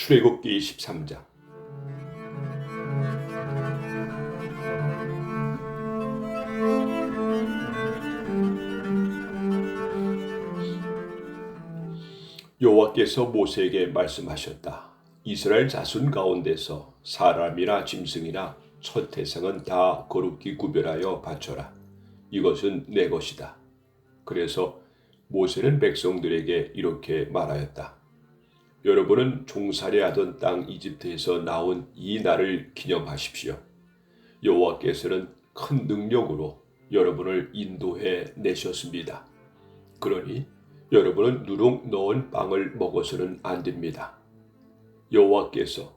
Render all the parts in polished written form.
출애굽기 13장. 여호와께서 모세에게 말씀하셨다. 이스라엘 자손 가운데서 사람이나 짐승이나 첫 태생은 다 거룩히 구별하여 바쳐라. 이것은 내 것이다. 그래서 모세는 백성들에게 이렇게 말하였다. 여러분은 종살이하던 땅 이집트에서 나온 이 날을 기념하십시오. 여호와께서는 큰 능력으로 여러분을 인도해 내셨습니다. 그러니 여러분은 누룩 넣은 빵을 먹어서는 안 됩니다. 여호와께서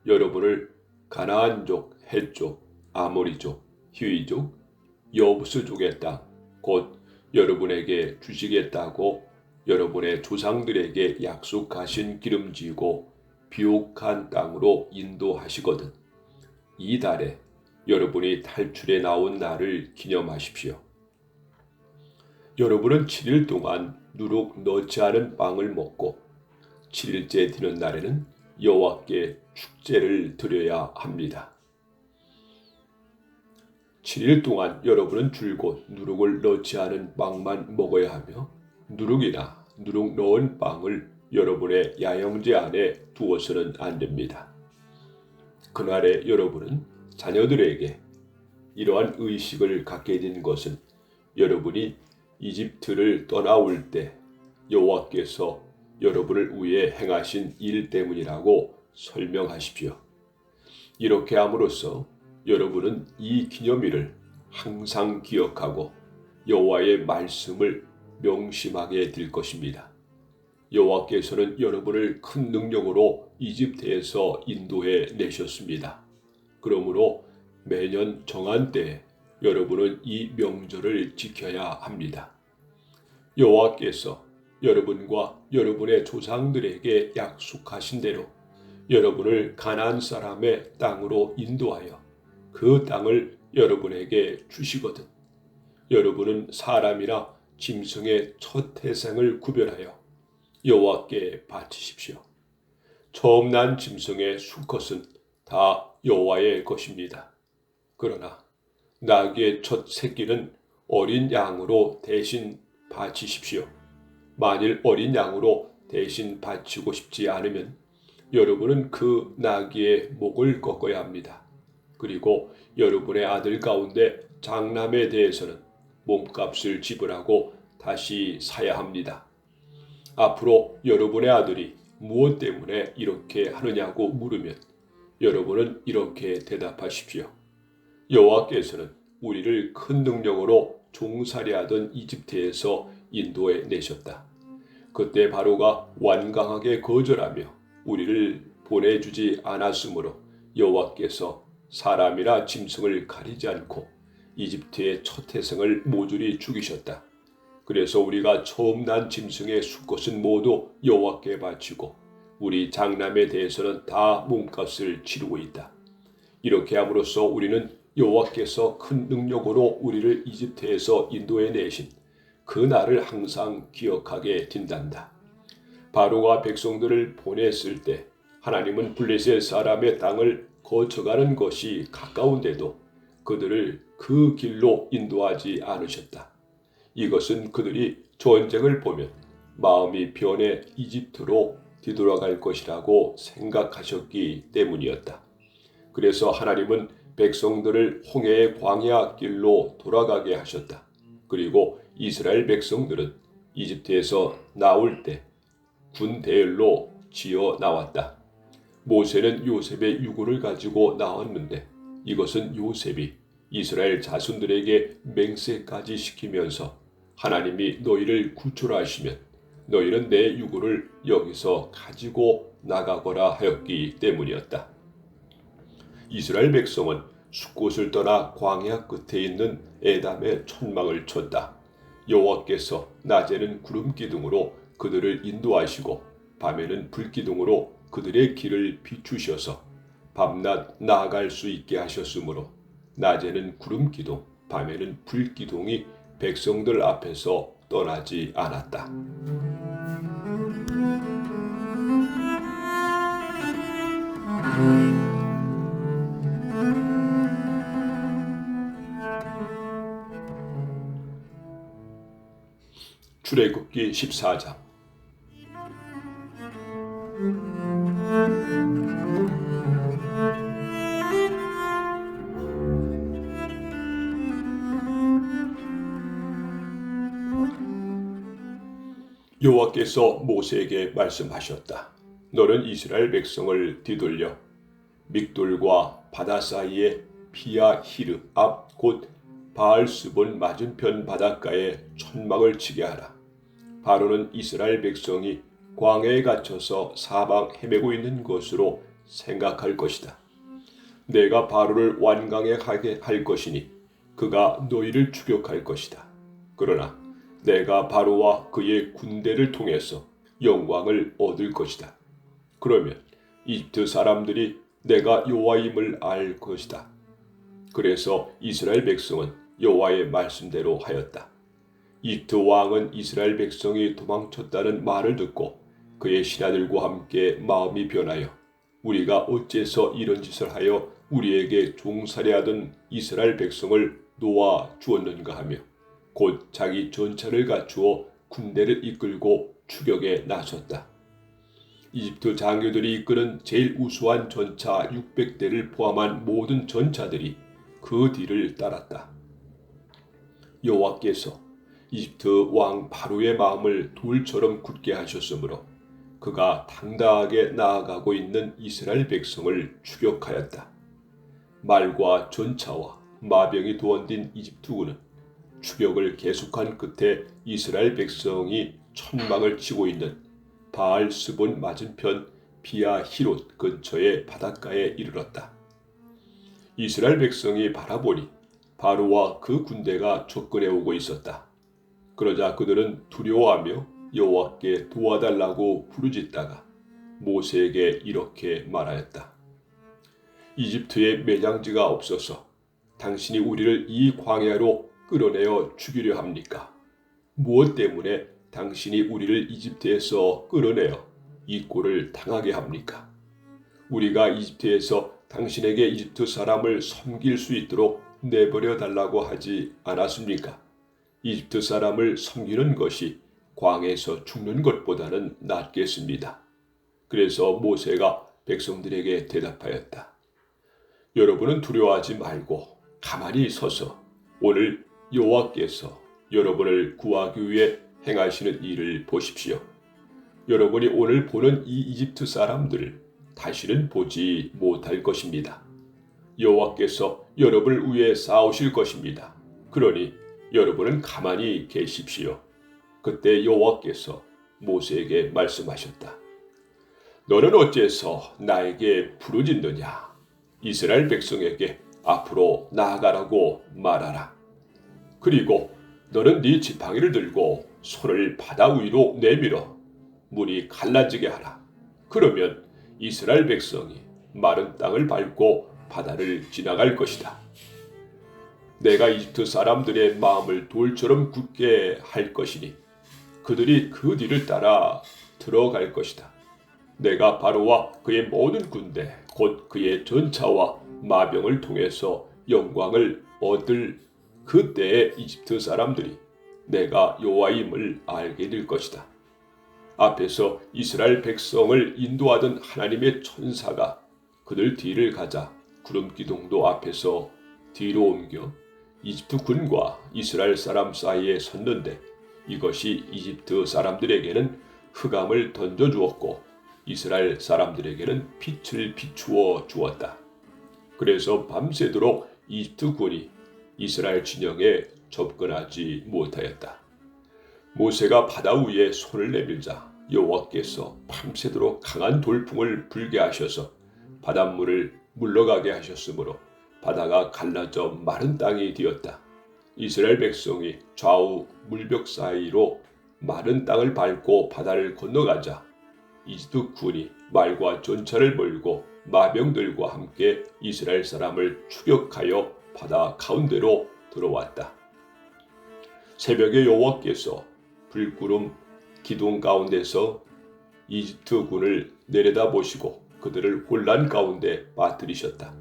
여러분을 가나안족, 헷족, 아모리족, 히위족, 여부스족의 땅, 곧 여러분에게 주시겠다고 여러분의 조상들에게 약속하신 기름지고 비옥한 땅으로 인도하시거든. 이 달에 여러분이 탈출해 나온 날을 기념하십시오. 여러분은 7일 동안 누룩 넣지 않은 빵을 먹고 7일째 되는 날에는 여호와께 축제를 드려야 합니다. 7일 동안 여러분은 줄곧 누룩을 넣지 않은 빵만 먹어야 하며 누룩이나 누룩 넣은 빵을 여러분의 야영제 안에 두어서는 안 됩니다. 그날에 여러분은 자녀들에게 이러한 의식을 갖게 된 것은 여러분이 이집트를 떠나올 때 여호와께서 여러분을 위해 행하신 일 때문이라고 설명하십시오. 이렇게 함으로써 여러분은 이 기념일을 항상 기억하고 여호와의 말씀을 명심하게 될 것입니다. 여호와께서는 여러분을 큰 능력으로 이집트에서 인도해 내셨습니다. 그러므로 매년 정한 때에 여러분은 이 명절을 지켜야 합니다. 여호와께서 여러분과 여러분의 조상들에게 약속하신 대로 여러분을 가나안 사람의 땅으로 인도하여 그 땅을 여러분에게 주시거든. 여러분은 사람이나 짐승의 첫 태생을 구별하여 여호와께 바치십시오. 처음 난 짐승의 수컷은 다 여호와의 것입니다. 그러나 나귀의 첫 새끼는 어린 양으로 대신 바치십시오. 만일 어린 양으로 대신 바치고 싶지 않으면 여러분은 그 나귀의 목을 꺾어야 합니다. 그리고 여러분의 아들 가운데 장남에 대해서는 몸값을 지불하고 다시 사야 합니다. 앞으로 여러분의 아들이 무엇 때문에 이렇게 하느냐고 물으면 여러분은 이렇게 대답하십시오. 여호와께서는 우리를 큰 능력으로 종살이하던 이집트에서 인도해 내셨다. 그때 바로가 완강하게 거절하며 우리를 보내주지 않았으므로 여호와께서 사람이나 짐승을 가리지 않고 이집트의 첫 태생을 모조리 죽이셨다. 그래서 우리가 처음 난 짐승의 수컷은 모두 여호와께 바치고 우리 장남에 대해서는 다 몸값을 치르고 있다. 이렇게 함으로써 우리는 여호와께서 큰 능력으로 우리를 이집트에서 인도해 내신 그 날을 항상 기억하게 된단다. 바로가 백성들을 보냈을 때 하나님은 블레셋 사람의 땅을 거쳐가는 것이 가까운데도 그들을 그 길로 인도하지 않으셨다. 이것은 그들이 전쟁을 보면 마음이 변해 이집트로 뒤돌아갈 것이라고 생각하셨기 때문이었다. 그래서 하나님은 백성들을 홍해의 광야 길로 돌아가게 하셨다. 그리고 이스라엘 백성들은 이집트에서 나올 때 군 대열로 지어 나왔다. 모세는 요셉의 유고를 가지고 나왔는데 이것은 요셉이 이스라엘 자손들에게 맹세까지 시키면서 하나님이 너희를 구출하시면 너희는 내 유고를 여기서 가지고 나가거라 하였기 때문이었다. 이스라엘 백성은 숫곳을 떠나 광야 끝에 있는 에담에 천막을 쳤다. 여호와께서 낮에는 구름 기둥으로 그들을 인도하시고 밤에는 불 기둥으로 그들의 길을 비추셔서 밤낮 나아갈 수 있게 하셨으므로 낮에는 구름 기둥, 밤에는 불 기둥이 백성들 앞에서 떠나지 않았다. 출애굽기 14장. 여호와께서 모세에게 말씀하셨다. 너는 이스라엘 백성을 뒤돌려 믹돌과 바다 사이에 피아히르 앞 곧 바알스본 맞은편 바닷가에 천막을 치게 하라. 바로는 이스라엘 백성이 광야에 갇혀서 사방 헤매고 있는 것으로 생각할 것이다. 내가 바로를 완강에 가게 할 것이니 그가 너희를 추격할 것이다. 그러나 내가 바로와 그의 군대를 통해서 영광을 얻을 것이다. 그러면 이집트 사람들이 내가 여호와임을 알 것이다. 그래서 이스라엘 백성은 여호와의 말씀대로 하였다. 이집트 왕은 이스라엘 백성이 도망쳤다는 말을 듣고 그의 신하들과 함께 마음이 변하여 우리가 어째서 이런 짓을 하여 우리에게 종살이하던 이스라엘 백성을 놓아 주었는가 하며 곧 자기 전차를 갖추어 군대를 이끌고 추격에 나섰다. 이집트 장교들이 이끄는 제일 우수한 전차 600대를 포함한 모든 전차들이 그 뒤를 따랐다. 여호와께서 이집트 왕 바로의 마음을 돌처럼 굳게 하셨으므로 그가 당당하게 나아가고 있는 이스라엘 백성을 추격하였다. 말과 전차와 마병이 도원된 이집트군은 추격을 계속한 끝에 이스라엘 백성이 천막을 치고 있는 바알스본 맞은편 비아히롯 근처의 바닷가에 이르렀다. 이스라엘 백성이 바라보니 바로와 그 군대가 접근해 오고 있었다. 그러자 그들은 두려워하며 여호와께 도와달라고 부르짖다가 모세에게 이렇게 말하였다. 이집트에 매장지가 없어서 당신이 우리를 이 광야로 끌어내어 죽이려 합니까? 무엇 때문에 당신이 우리를 이집트에서 끌어내어 이 꼴을 당하게 합니까? 우리가 이집트에서 당신에게 이집트 사람을 섬길 수 있도록 내버려 달라고 하지 않았습니까? 이집트 사람을 섬기는 것이 광야에서 죽는 것보다는 낫겠습니다. 그래서 모세가 백성들에게 대답하였다. 여러분은 두려워하지 말고 가만히 서서 오늘 여호와께서 여러분을 구하기 위해 행하시는 일을 보십시오. 여러분이 오늘 보는 이 이집트 사람들을 다시는 보지 못할 것입니다. 여호와께서 여러분을 위해 싸우실 것입니다. 그러니 여러분은 가만히 계십시오. 그때 여호와께서 모세에게 말씀하셨다. 너는 어째서 나에게 부르짖느냐? 이스라엘 백성에게 앞으로 나아가라고 말하라. 그리고 너는 네 지팡이를 들고 손을 바다 위로 내밀어 물이 갈라지게 하라. 그러면 이스라엘 백성이 마른 땅을 밟고 바다를 지나갈 것이다. 내가 이집트 사람들의 마음을 돌처럼 굳게 할 것이니 그들이 그 뒤를 따라 들어갈 것이다. 내가 바로와 그의 모든 군대 곧 그의 전차와 마병을 통해서 영광을 얻을 그때의 이집트 사람들이 내가 여호와임을 알게 될 것이다. 앞에서 이스라엘 백성을 인도하던 하나님의 천사가 그들 뒤를 가자 구름 기둥도 앞에서 뒤로 옮겨 이집트 군과 이스라엘 사람 사이에 섰는데 이것이 이집트 사람들에게는 흑암을 던져주었고 이스라엘 사람들에게는 빛을 비추어 주었다. 그래서 밤새도록 이집트 군이 이스라엘 진영에 접근하지 못하였다. 모세가 바다 위에 손을 내밀자 여호와께서 밤새도록 강한 돌풍을 불게 하셔서 바닷물을 물러가게 하셨으므로 바다가 갈라져 마른 땅이 되었다. 이스라엘 백성이 좌우 물벽 사이로 마른 땅을 밟고 바다를 건너가자 이집트 군이 말과 전차를 몰고 마병들과 함께 이스라엘 사람을 추격하여 바다 가운데로 들어왔다. 새벽에 여호와께서 불구름 기둥 가운데서 이집트 군을 내려다보시고 그들을 혼란 가운데 빠뜨리셨다.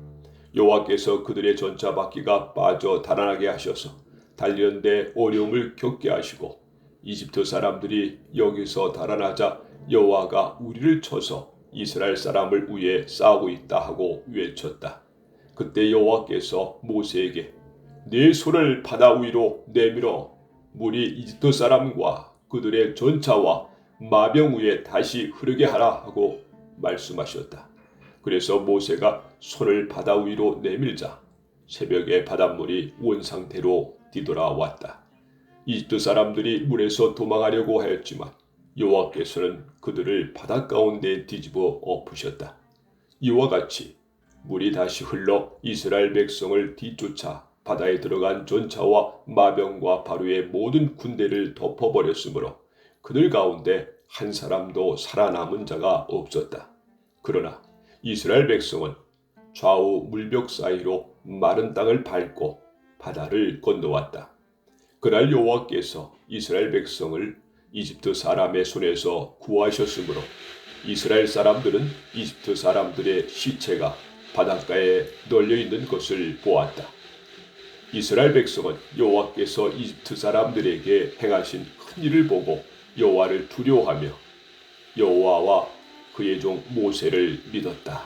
여호와께서 그들의 전차 바퀴가 빠져 달아나게 하셔서 달리는데 어려움을 겪게 하시고 이집트 사람들이 여기서 달아나자 여호와가 우리를 쳐서 이스라엘 사람을 위해 싸우고 있다 하고 외쳤다. 그때 여호와께서 모세에게 네 손을 바다 위로 내밀어 물이 이집트 사람과 그들의 전차와 마병 위에 다시 흐르게 하라 하고 말씀하셨다. 그래서 모세가 손을 바다 위로 내밀자 새벽에 바닷물이 원상태로 뒤돌아왔다. 이집트 사람들이 물에서 도망하려고 하였지만 여호와께서는 그들을 바다 가운데 뒤집어 엎으셨다. 이와 같이 물이 다시 흘러 이스라엘 백성을 뒤쫓아 바다에 들어간 전차와 마병과 바로의 모든 군대를 덮어버렸으므로 그들 가운데 한 사람도 살아남은 자가 없었다. 그러나 이스라엘 백성은 좌우 물벽 사이로 마른 땅을 밟고 바다를 건너왔다. 그날 여호와께서 이스라엘 백성을 이집트 사람의 손에서 구하셨으므로 이스라엘 사람들은 이집트 사람들의 시체가 바닷가에 널려 있는 것을 보았다. 이스라엘 백성은 여호와께서 이집트 사람들에게 행하신 큰 일을 보고 여호와를 두려워하며 여호와와 그의 종 모세를 믿었다.